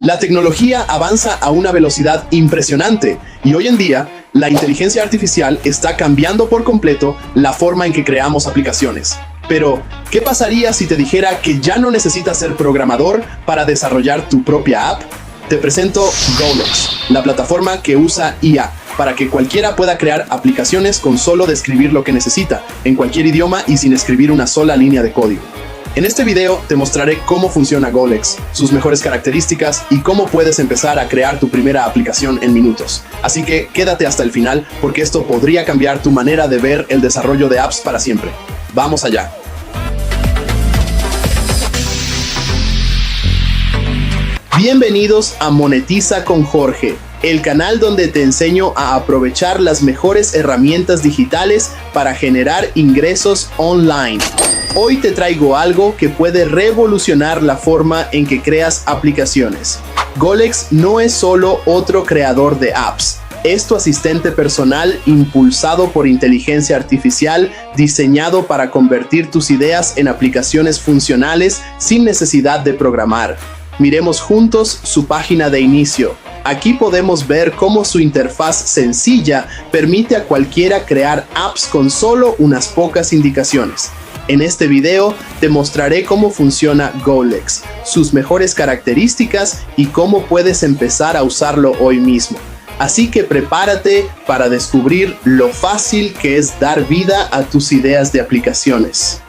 La tecnología avanza a una velocidad impresionante y hoy en día la inteligencia artificial está cambiando por completo la forma en que creamos aplicaciones. Pero, ¿qué pasaría si te dijera que ya no necesitas ser programador para desarrollar tu propia app? Te presento Golex, la plataforma que usa IA para que cualquiera pueda crear aplicaciones con solo describir lo que necesita, en cualquier idioma y sin escribir una sola línea de código. En este video te mostraré cómo funciona Golex, sus mejores características y cómo puedes empezar a crear tu primera aplicación en minutos. Así que quédate hasta el final porque esto podría cambiar tu manera de ver el desarrollo de apps para siempre. ¡Vamos allá! Bienvenidos a Monetiza con Jorge, el canal donde te enseño a aprovechar las mejores herramientas digitales para generar ingresos online. Hoy te traigo algo que puede revolucionar la forma en que creas aplicaciones. Golex no es solo otro creador de apps. Es tu asistente personal impulsado por inteligencia artificial, diseñado para convertir tus ideas en aplicaciones funcionales sin necesidad de programar. Miremos juntos su página de inicio. Aquí podemos ver cómo su interfaz sencilla permite a cualquiera crear apps con solo unas pocas indicaciones. En este video te mostraré cómo funciona Golex, sus mejores características y cómo puedes empezar a usarlo hoy mismo. Así que prepárate para descubrir lo fácil que es dar vida a tus ideas de aplicaciones.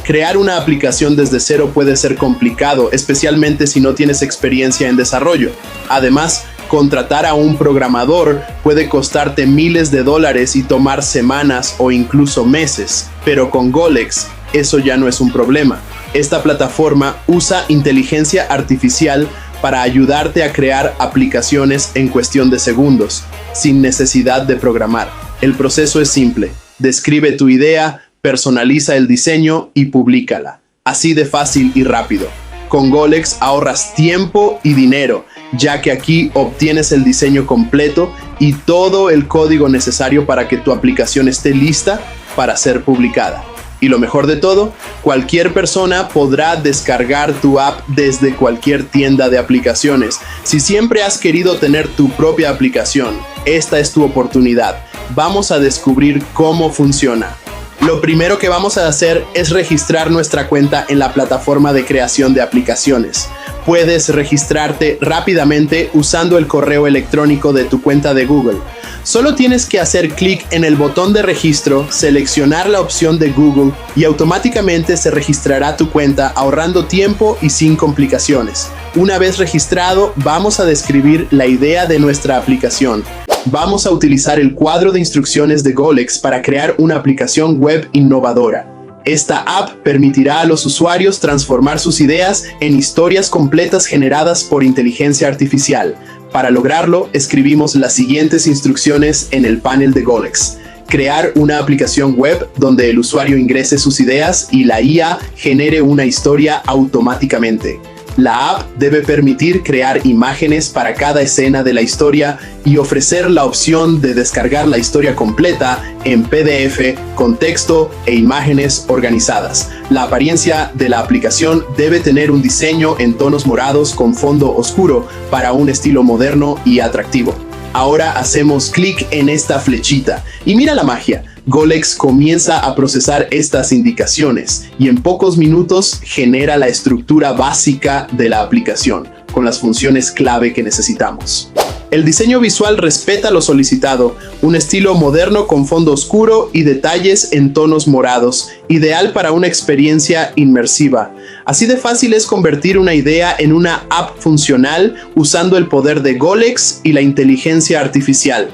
Crear una aplicación desde cero puede ser complicado, especialmente si no tienes experiencia en desarrollo. Además, contratar a un programador puede costarte miles de dólares y tomar semanas o incluso meses. Pero con Golex, eso ya no es un problema. Esta plataforma usa inteligencia artificial para ayudarte a crear aplicaciones en cuestión de segundos, sin necesidad de programar. El proceso es simple. Describe tu idea, personaliza el diseño y públicala. Así de fácil y rápido. Con Golex ahorras tiempo y dinero, ya que aquí obtienes el diseño completo y todo el código necesario para que tu aplicación esté lista para ser publicada. Y lo mejor de todo, cualquier persona podrá descargar tu app desde cualquier tienda de aplicaciones. Si siempre has querido tener tu propia aplicación, esta es tu oportunidad. Vamos a descubrir cómo funciona. Lo primero que vamos a hacer es registrar nuestra cuenta en la plataforma de creación de aplicaciones. Puedes registrarte rápidamente usando el correo electrónico de tu cuenta de Google. Solo tienes que hacer clic en el botón de registro, seleccionar la opción de Google y automáticamente se registrará tu cuenta ahorrando tiempo y sin complicaciones. Una vez registrado, vamos a describir la idea de nuestra aplicación. Vamos a utilizar el cuadro de instrucciones de Golex para crear una aplicación web innovadora. Esta app permitirá a los usuarios transformar sus ideas en historias completas generadas por inteligencia artificial. Para lograrlo, escribimos las siguientes instrucciones en el panel de Golex. Crear una aplicación web donde el usuario ingrese sus ideas y la IA genere una historia automáticamente. La app debe permitir crear imágenes para cada escena de la historia y ofrecer la opción de descargar la historia completa en PDF con texto e imágenes organizadas. La apariencia de la aplicación debe tener un diseño en tonos morados con fondo oscuro para un estilo moderno y atractivo. Ahora hacemos clic en esta flechita y mira la magia. Golex comienza a procesar estas indicaciones y en pocos minutos genera la estructura básica de la aplicación, con las funciones clave que necesitamos. El diseño visual respeta lo solicitado, un estilo moderno con fondo oscuro y detalles en tonos morados, ideal para una experiencia inmersiva. Así de fácil es convertir una idea en una app funcional usando el poder de Golex y la inteligencia artificial.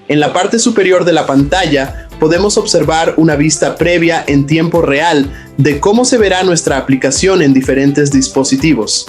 En la parte superior de la pantalla, podemos observar una vista previa en tiempo real de cómo se verá nuestra aplicación en diferentes dispositivos.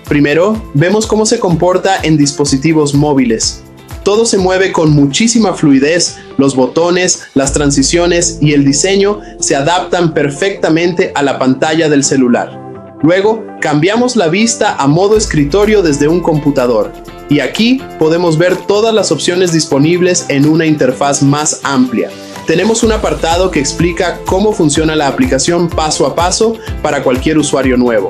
Primero, vemos cómo se comporta en dispositivos móviles. Todo se mueve con muchísima fluidez, los botones, las transiciones y el diseño se adaptan perfectamente a la pantalla del celular. Luego, cambiamos la vista a modo escritorio desde un computador. Y aquí podemos ver todas las opciones disponibles en una interfaz más amplia. Tenemos un apartado que explica cómo funciona la aplicación paso a paso para cualquier usuario nuevo.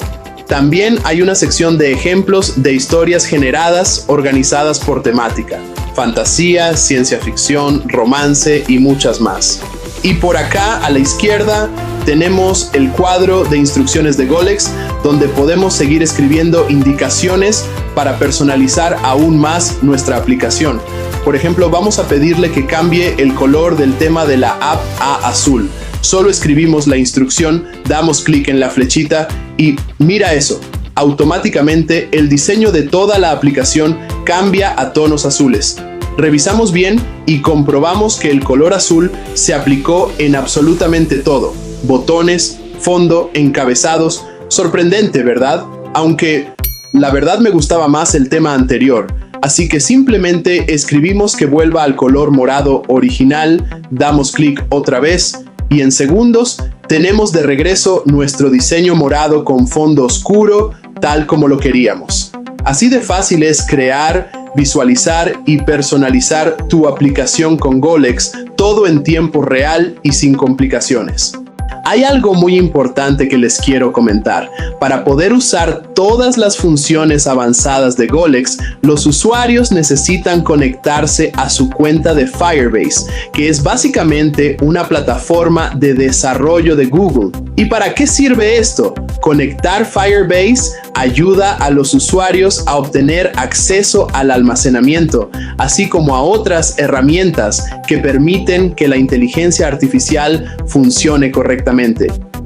También hay una sección de ejemplos de historias generadas organizadas por temática: fantasía, ciencia ficción, romance y muchas más. Y por acá a la izquierda tenemos el cuadro de instrucciones de Golex, donde podemos seguir escribiendo indicaciones para personalizar aún más nuestra aplicación. Por ejemplo, vamos a pedirle que cambie el color del tema de la app a azul. Solo escribimos la instrucción, damos clic en la flechita y mira eso. Automáticamente el diseño de toda la aplicación cambia a tonos azules. Revisamos bien y comprobamos que el color azul se aplicó en absolutamente todo: botones, fondo, encabezados. Sorprendente, ¿verdad? Aunque la verdad me gustaba más el tema anterior. Así que simplemente escribimos que vuelva al color morado original, damos clic otra vez y en segundos tenemos de regreso nuestro diseño morado con fondo oscuro, tal como lo queríamos. Así de fácil es crear, visualizar y personalizar tu aplicación con Golex, todo en tiempo real y sin complicaciones. Hay algo muy importante que les quiero comentar. Para poder usar todas las funciones avanzadas de Golex, los usuarios necesitan conectarse a su cuenta de Firebase, que es básicamente una plataforma de desarrollo de Google. ¿Y para qué sirve esto? Conectar Firebase ayuda a los usuarios a obtener acceso al almacenamiento, así como a otras herramientas que permiten que la inteligencia artificial funcione correctamente.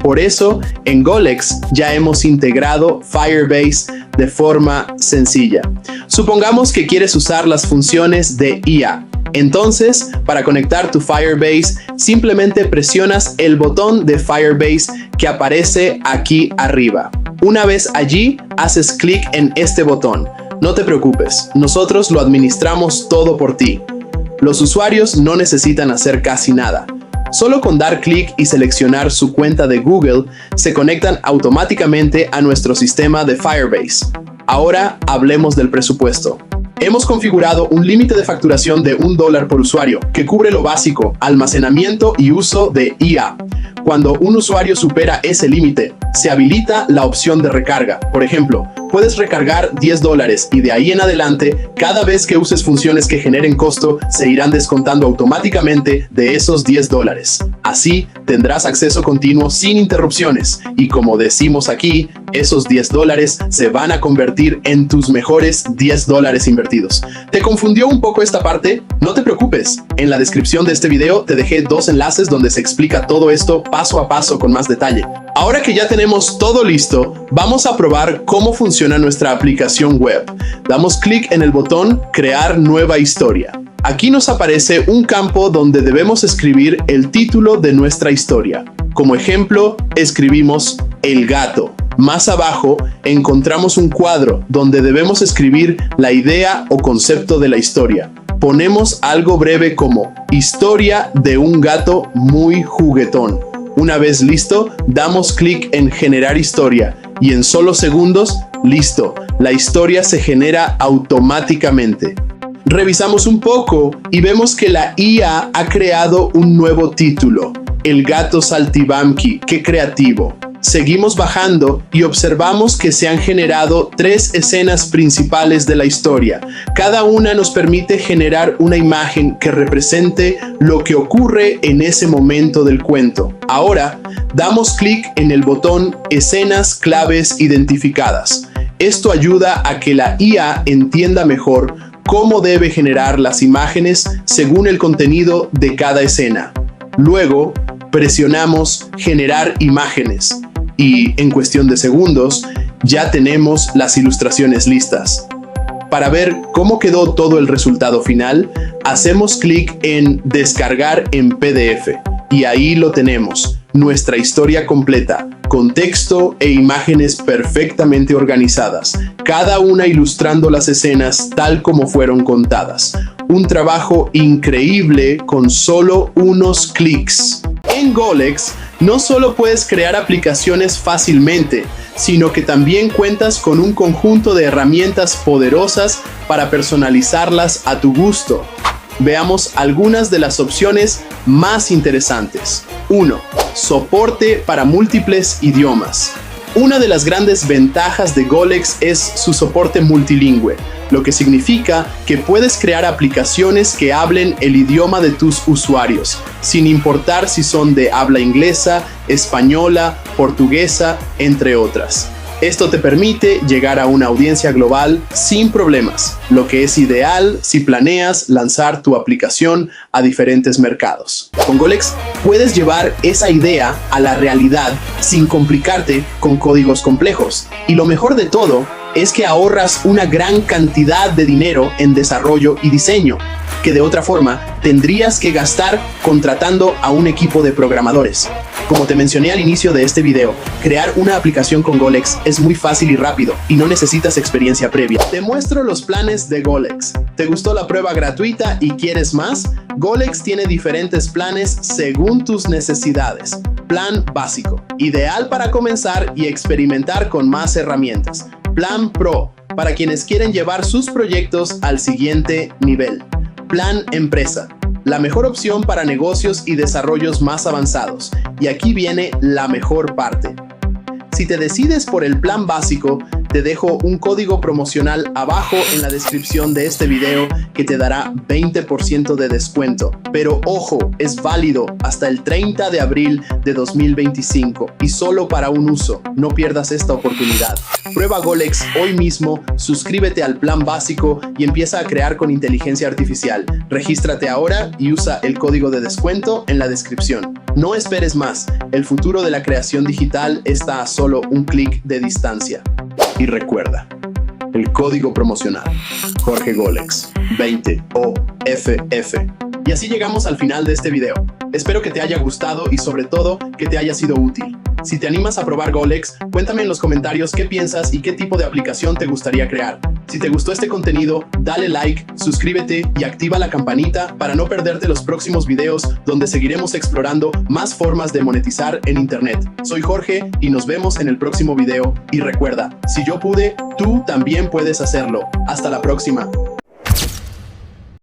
Por eso, en Golex ya hemos integrado Firebase de forma sencilla. Supongamos que quieres usar las funciones de IA. Entonces, para conectar tu Firebase, simplemente presionas el botón de Firebase que aparece aquí arriba. Una vez allí, haces clic en este botón. No te preocupes, nosotros lo administramos todo por ti. Los usuarios no necesitan hacer casi nada. Solo con dar clic y seleccionar su cuenta de Google, se conectan automáticamente a nuestro sistema de Firebase. Ahora hablemos del presupuesto. Hemos configurado un límite de facturación de $1 por usuario, que cubre lo básico, almacenamiento y uso de IA. Cuando un usuario supera ese límite, se habilita la opción de recarga. Por ejemplo, puedes recargar $10 y de ahí en adelante, cada vez que uses funciones que generen costo, se irán descontando automáticamente de esos $10. Así, tendrás acceso continuo sin interrupciones y, como decimos aquí, esos $10 se van a convertir en tus mejores $10 invertidos. ¿Te confundió un poco esta parte? No te preocupes. En la descripción de este video te dejé 2 enlaces donde se explica todo esto paso a paso con más detalle. Ahora que ya tenemos todo listo, vamos a probar cómo funciona nuestra aplicación web. Damos clic en el botón Crear nueva historia. Aquí nos aparece un campo donde debemos escribir el título de nuestra historia. Como ejemplo, escribimos El gato. Más abajo encontramos un cuadro donde debemos escribir la idea o concepto de la historia. Ponemos algo breve como Historia de un gato muy juguetón. Una vez listo, damos clic en Generar historia y en solo segundos, listo, la historia se genera automáticamente. Revisamos un poco y vemos que la IA ha creado un nuevo título, El gato saltimbanqui. ¡Qué creativo! Seguimos bajando y observamos que se han generado 3 escenas principales de la historia. Cada una nos permite generar una imagen que represente lo que ocurre en ese momento del cuento. Ahora, damos clic en el botón Escenas claves identificadas. Esto ayuda a que la IA entienda mejor cómo debe generar las imágenes según el contenido de cada escena. Luego, presionamos Generar imágenes. Y en cuestión de segundos, ya tenemos las ilustraciones listas. Para ver cómo quedó todo el resultado final, hacemos clic en Descargar en PDF. Y ahí lo tenemos, nuestra historia completa, con texto e imágenes perfectamente organizadas, cada una ilustrando las escenas tal como fueron contadas. Un trabajo increíble con solo unos clics. En Golex, no solo puedes crear aplicaciones fácilmente, sino que también cuentas con un conjunto de herramientas poderosas para personalizarlas a tu gusto. Veamos algunas de las opciones más interesantes. 1. Soporte para múltiples idiomas. Una de las grandes ventajas de Golex es su soporte multilingüe, lo que significa que puedes crear aplicaciones que hablen el idioma de tus usuarios, sin importar si son de habla inglesa, española, portuguesa, entre otras. Esto te permite llegar a una audiencia global sin problemas, lo que es ideal si planeas lanzar tu aplicación a diferentes mercados. Con Golex puedes llevar esa idea a la realidad sin complicarte con códigos complejos. Y lo mejor de todo es que ahorras una gran cantidad de dinero en desarrollo y diseño, que de otra forma tendrías que gastar contratando a un equipo de programadores. Como te mencioné al inicio de este video, crear una aplicación con Golex es muy fácil y rápido y no necesitas experiencia previa. Te muestro los planes de Golex. ¿Te gustó la prueba gratuita y quieres más? Golex tiene diferentes planes según tus necesidades. Plan básico, ideal para comenzar y experimentar con más herramientas. Plan Pro, para quienes quieren llevar sus proyectos al siguiente nivel. Plan Empresa, la mejor opción para negocios y desarrollos más avanzados. Y aquí viene la mejor parte. Si te decides por el plan básico, te dejo un código promocional abajo en la descripción de este video que te dará 20% de descuento. Pero ojo, es válido hasta el 30 de abril de 2025 y solo para un uso. No pierdas esta oportunidad. Prueba Golex hoy mismo, suscríbete al plan básico y empieza a crear con inteligencia artificial. Regístrate ahora y usa el código de descuento en la descripción. No esperes más, el futuro de la creación digital está a solo un clic de distancia. Y recuerda, el código promocional, Jorge Golex, 20 OFF. Y así llegamos al final de este video. Espero que te haya gustado y sobre todo que te haya sido útil. Si te animas a probar Golex, cuéntame en los comentarios qué piensas y qué tipo de aplicación te gustaría crear. Si te gustó este contenido, dale like, suscríbete y activa la campanita para no perderte los próximos videos donde seguiremos explorando más formas de monetizar en internet. Soy Jorge y nos vemos en el próximo video. Y recuerda, si yo pude, tú también puedes hacerlo. Hasta la próxima.